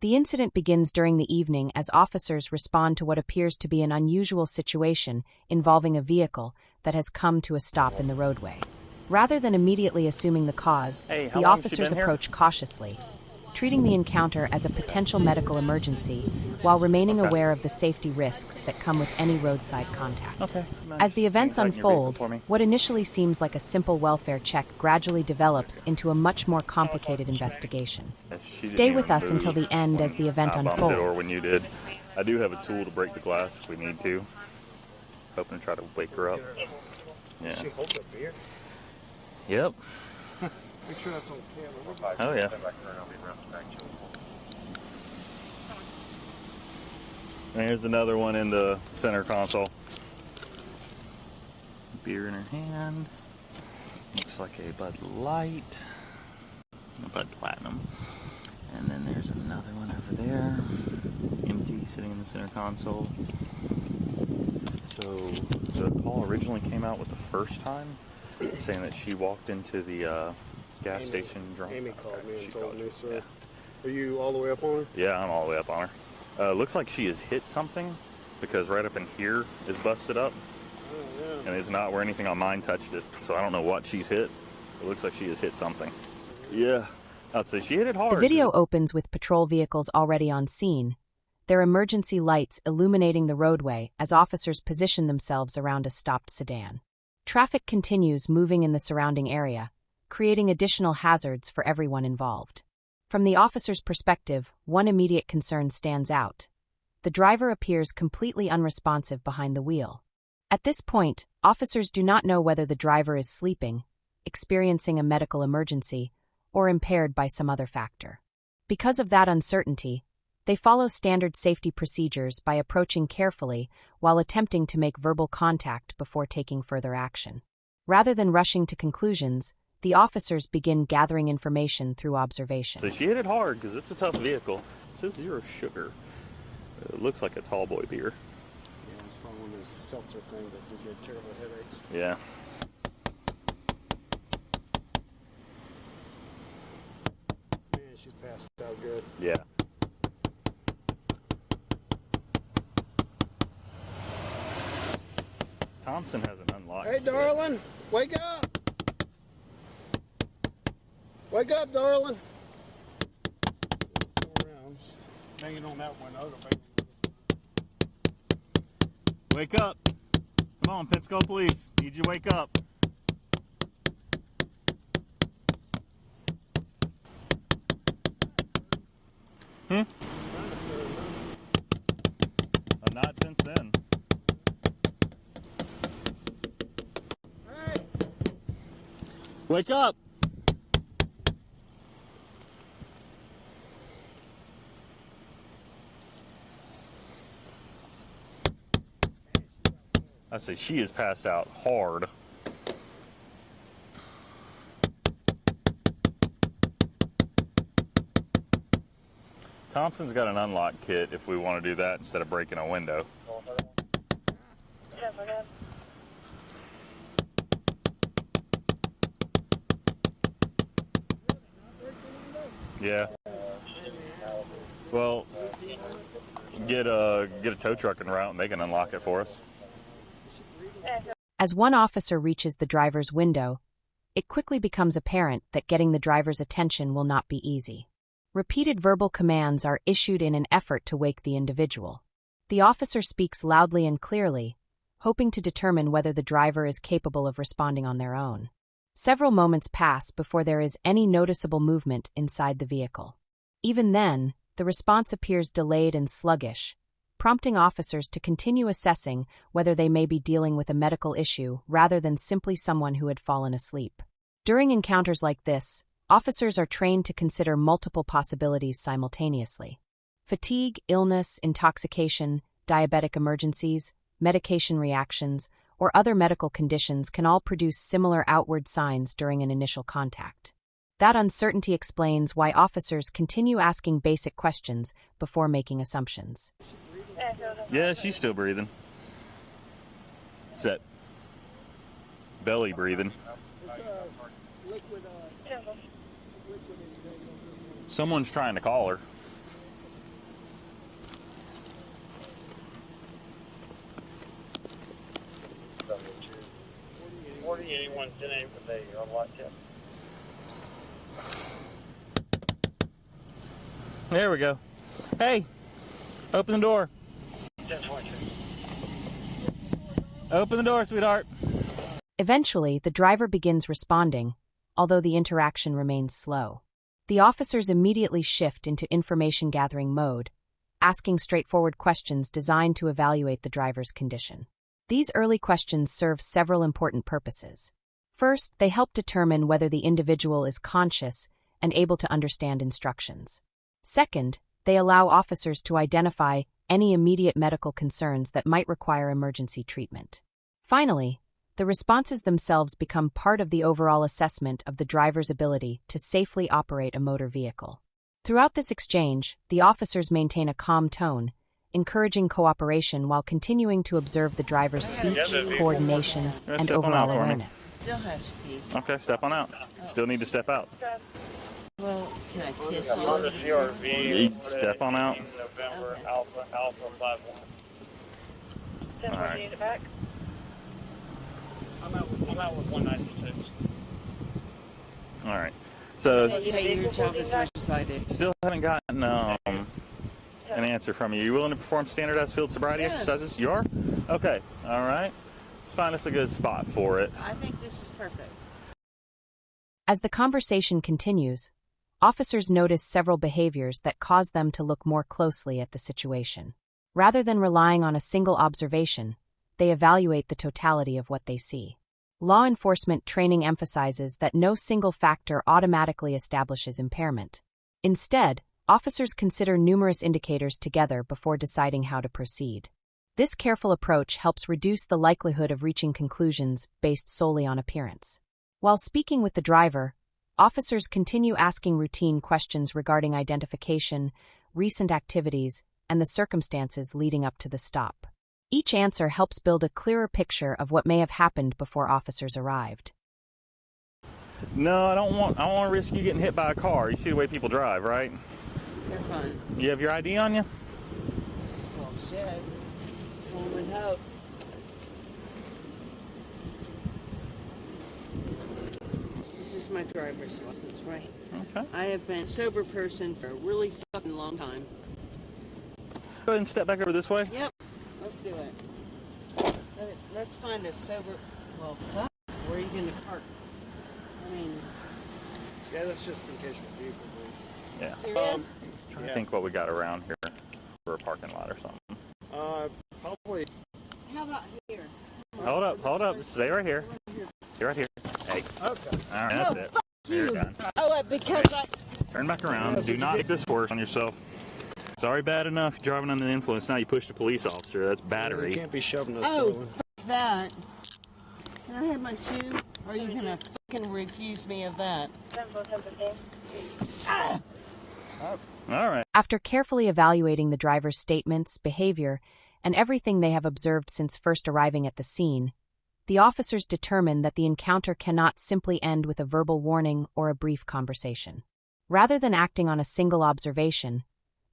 The incident begins during the evening as officers respond to what appears to be an unusual situation involving a vehicle that has come to a stop in the roadway. Rather than immediately assuming the cause, the officers approach cautiously, treating the encounter as a potential medical emergency while remaining aware of the safety risks that come with any roadside contact. As the events unfold, what initially seems like a simple welfare check gradually develops into a much more complicated investigation. Stay with us until the end as the event unfolds. Or when you did. I do have a tool to break the glass if we need to. Hoping to try to wake her up. Yeah. She holds up beer. Yep. Make sure that's on camera. Oh, yeah. There's another one in the center console. Beer in her hand. Looks like a Bud Light. A Bud Platinum. And then there's another one over there. Empty, sitting in the center console. So the call originally came out with the first time, saying that she walked into the gas station drunk. Amy called me and told me, so. Yeah. Are you all the way up on her? Yeah, I'm all the way up on her. Looks like she has hit something, because right up in here is busted up. Oh, yeah. And it's not where anything on mine touched it. So I don't know what she's hit. It looks like she has hit something. Yeah, I'd say she hit it hard. The video opens with patrol vehicles already on scene, their emergency lights illuminating the roadway as officers position themselves around a stopped sedan. Traffic continues moving in the surrounding area, creating additional hazards for everyone involved. From the officer's perspective, one immediate concern stands out. The driver appears completely unresponsive behind the wheel. At this point, officers do not know whether the driver is sleeping, experiencing a medical emergency, or impaired by some other factor. Because of that uncertainty, they follow standard safety procedures by approaching carefully while attempting to make verbal contact before taking further action. Rather than rushing to conclusions, the officers begin gathering information through observation. So she hit it hard because it's a tough vehicle. It says 0 sugar. It looks like a tall boy beer. Yeah, it's probably one of those seltzer things that do give terrible headaches. Yeah. Man, she's passed out good. Yeah. Thompson has an unlocked. Hey, darling, wake up! Wake up, darling! Banging on that window. Wake up! Come on, Pittsco Police. Need you to wake up. Not since then. Hey! Wake up! I say she is passed out hard. Thompson's got an unlock kit if we want to do that instead of breaking a window. Yeah. Well, get a tow truck en route and they can unlock it for us. As one officer reaches the driver's window, it quickly becomes apparent that getting the driver's attention will not be easy. Repeated verbal commands are issued in an effort to wake the individual. The officer speaks loudly and clearly, hoping to determine whether the driver is capable of responding on their own. Several moments pass before there is any noticeable movement inside the vehicle. Even then, the response appears delayed and sluggish, prompting officers to continue assessing whether they may be dealing with a medical issue rather than simply someone who had fallen asleep. During encounters like this, officers are trained to consider multiple possibilities simultaneously. Fatigue, illness, intoxication, diabetic emergencies, medication reactions, or other medical conditions can all produce similar outward signs during an initial contact. That uncertainty explains why officers continue asking basic questions before making assumptions. Yeah, she's still breathing. Is that belly breathing? Someone's trying to call her. There we go. Hey, open the door. Open the door, sweetheart. Eventually, the driver begins responding, although the interaction remains slow. The officers immediately shift into information-gathering mode, asking straightforward questions designed to evaluate the driver's condition. These early questions serve several important purposes. First, they help determine whether the individual is conscious and able to understand instructions. Second, they allow officers to identify any immediate medical concerns that might require emergency treatment. Finally, the responses themselves become part of the overall assessment of the driver's ability to safely operate a motor vehicle. Throughout this exchange, the officers maintain a calm tone, encouraging cooperation while continuing to observe the driver's speech, coordination, and overall awareness. Still have to pee. Okay, step on out. Still need to step out. Well, can I piss on it? You step on out. All right. I'm out with 196. All right. So You hate your job as much as I do. still haven't gotten an answer from you. You willing to perform standardized field sobriety exercises? You are? Okay. All right. Let's find us a good spot for it. I think this is perfect. As the conversation continues, officers notice several behaviors that cause them to look more closely at the situation. Rather than relying on a single observation, they evaluate the totality of what they see. Law enforcement training emphasizes that no single factor automatically establishes impairment. Instead, officers consider numerous indicators together before deciding how to proceed. This careful approach helps reduce the likelihood of reaching conclusions based solely on appearance. While speaking with the driver, officers continue asking routine questions regarding identification, recent activities, and the circumstances leading up to the stop. Each answer helps build a clearer picture of what may have happened before officers arrived. No, I don't want to risk you getting hit by a car. You see the way people drive, right? They're fine. You have your ID on you? Well, shit. One would hope. This is my driver's license, right? Okay. I have been a sober person for a really fucking long time. Go ahead and step back over this way. Yep. Let's do it. Let's find a sober... Well, fuck. Where are you going to park? I mean... Yeah, that's just in case your vehicle moves. Yeah. Serious? Trying to think what we got around here for a parking lot or something. Probably. How about here? Hold up. Stay right here. Stay right here. Hey. Okay. All right, that's it. There, done. Oh, because I... Turn back around. Do not make this worse on yourself. It's already bad enough driving under the influence. Now you push the police officer. That's battery. You can't be shoving us Oh, going. fuck that. Can I have my shoe? Or are you going to fucking refuse me of that? Ah! All right. After carefully evaluating the driver's statements, behavior, and everything they have observed since first arriving at the scene, the officers determine that the encounter cannot simply end with a verbal warning or a brief conversation. Rather than acting on a single observation,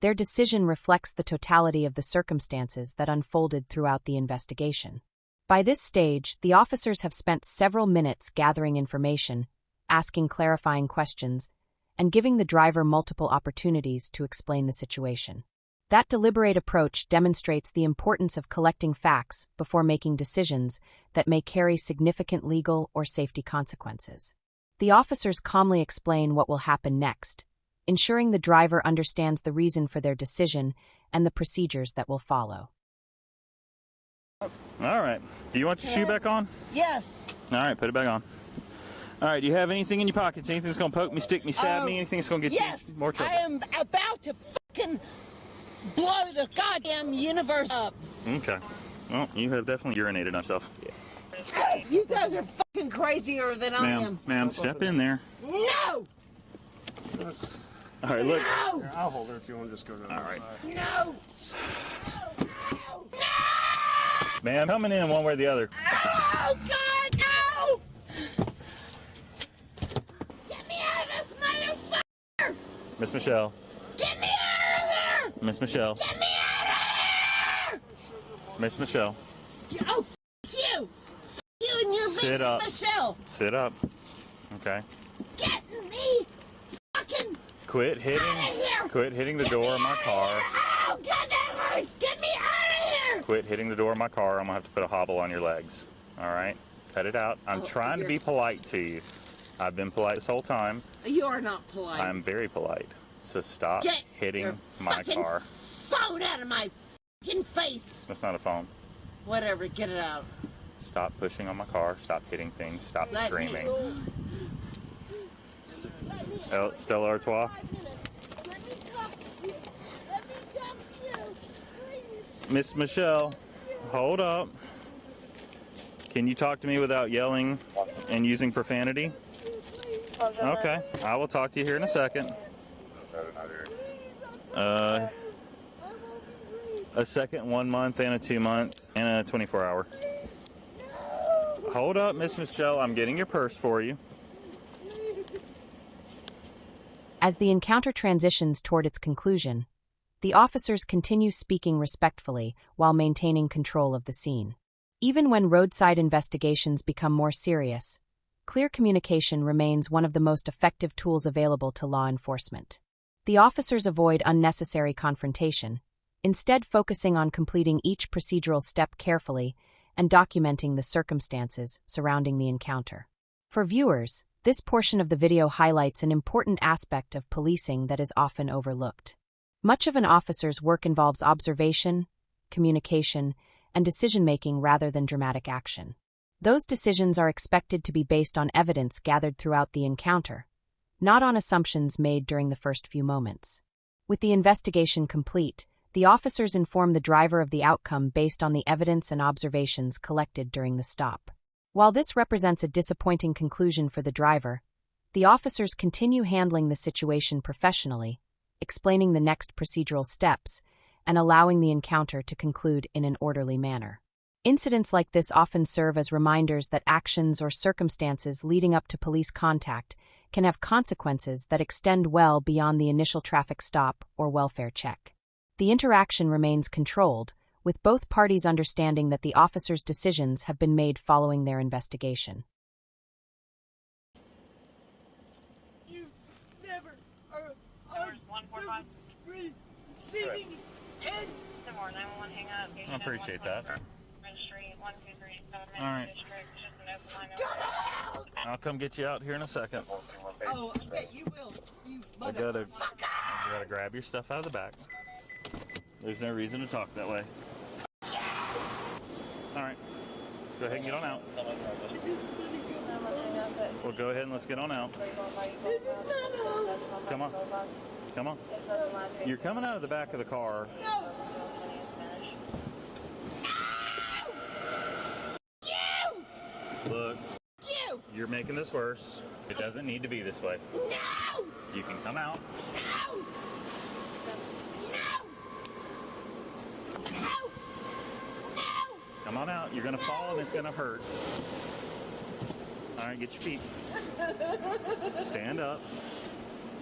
their decision reflects the totality of the circumstances that unfolded throughout the investigation. By this stage, the officers have spent several minutes gathering information, asking clarifying questions, and giving the driver multiple opportunities to explain the situation. That deliberate approach demonstrates the importance of collecting facts before making decisions that may carry significant legal or safety consequences. The officers calmly explain what will happen next, ensuring the driver understands the reason for their decision and the procedures that will follow. All right. Do you want your shoe back on? Yes. All right, put it back on. All right, do you have anything in your pockets? Anything that's going to poke me, stick me, stab me? Anything that's going to get you more trouble? I am about to fucking blow the goddamn universe up. Okay. Well, you have definitely urinated on yourself. Hey, you guys are fucking crazier than I am. Ma'am, step in there. No! All right, look. No! Here, I'll hold her if you want to just go to the other right. side. No! Ma'am, coming in one way or the other. Oh, God, no! Get me out of this motherfucker! Miss Michelle. Get me out of there! Miss Michelle. Get me out of there! Miss Michelle. Oh, f*** you! F*** you and your Sit up. Michelle! Sit up. Okay. Get me fucking Quit out of here! hitting the door of my car. Oh, God, that hurts! Get me out of here! Quit hitting the door of my car. I'm gonna have to put a hobble on your legs. All right? Cut it out. I'm trying to be polite to you. I've been polite this whole time. You are not polite. I'm very polite. So stop Get hitting your my fucking car. phone out of my fucking face! That's not a phone. Whatever, get it out. Stop pushing on my car. Stop hitting things. Stop That's screaming. you. Stella Artois. Let me talk to you. Let me talk to you. Please. Miss Michelle, hold up. Can you talk to me without yelling and using profanity? Okay, I will talk to you here in a second. A second, 1 month, and a 2 month, and a 24-hour. Hold up, Miss Michelle. I'm getting your purse for you. As the encounter transitions toward its conclusion, the officers continue speaking respectfully while maintaining control of the scene. Even when roadside investigations become more serious, clear communication remains one of the most effective tools available to law enforcement. The officers avoid unnecessary confrontation, instead focusing on completing each procedural step carefully and documenting the circumstances surrounding the encounter. For viewers, this portion of the video highlights an important aspect of policing that is often overlooked. Much of an officer's work involves observation, communication, and decision-making rather than dramatic action. Those decisions are expected to be based on evidence gathered throughout the encounter, not on assumptions made during the first few moments. With the investigation complete, the officers inform the driver of the outcome based on the evidence and observations collected during the stop. While this represents a disappointing conclusion for the driver, the officers continue handling the situation professionally, explaining the next procedural steps, and allowing the encounter to conclude in an orderly manner. Incidents like this often serve as reminders that actions or circumstances leading up to police contact can have consequences that extend well beyond the initial traffic stop or welfare check. The interaction remains controlled, with both parties understanding that the officers' decisions have been made following their investigation. You never are on the receiving end. I appreciate that. All right. I'll come get you out here in a second. Oh, I bet you will. You I gotta grab your stuff out of the back. There's no reason to talk that way. All right. Let's go ahead and get on out. Well, go ahead and let's get on out. This is not all. Come on. Come on. You're coming out of the back of the car. No. Look, You. you're making this worse. It doesn't need to be this way. No. You can come out. No. No. No. No. Come on out. You're going to fall and it's going to hurt. All right, get your feet. Stand up.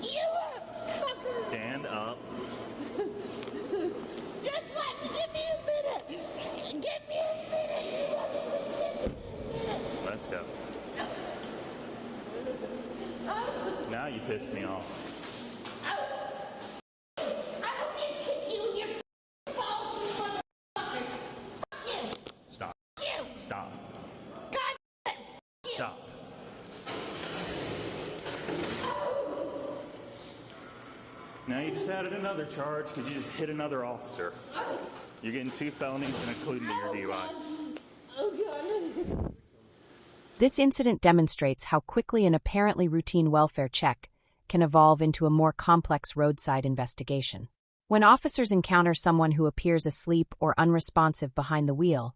You fucker. Stand up. Just give me a minute. Give me a minute. Let's go. Now you pissed me off. I hope you kick you in your balls, you motherfucker. Fuck you. Stop. You. Stop. God. You. Stop. Now you just added another charge because you just hit another officer. You're getting 2 felonies and including your DUI. Oh, God. This incident demonstrates how quickly an apparently routine welfare check can evolve into a more complex roadside investigation. When officers encounter someone who appears asleep or unresponsive behind the wheel,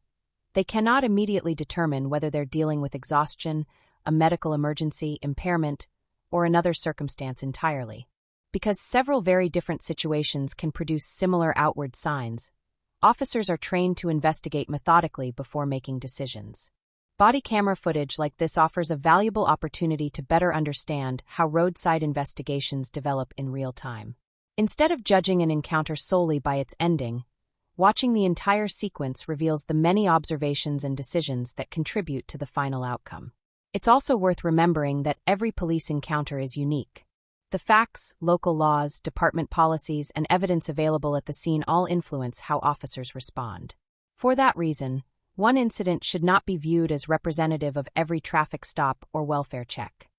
they cannot immediately determine whether they're dealing with exhaustion, a medical emergency, impairment, or another circumstance entirely. Because several very different situations can produce similar outward signs, officers are trained to investigate methodically before making decisions. Body camera footage like this offers a valuable opportunity to better understand how roadside investigations develop in real time. Instead of judging an encounter solely by its ending, watching the entire sequence reveals the many observations and decisions that contribute to the final outcome. It's also worth remembering that every police encounter is unique. The facts, local laws, department policies, and evidence available at the scene all influence how officers respond. For that reason, one incident should not be viewed as representative of every traffic stop or welfare check.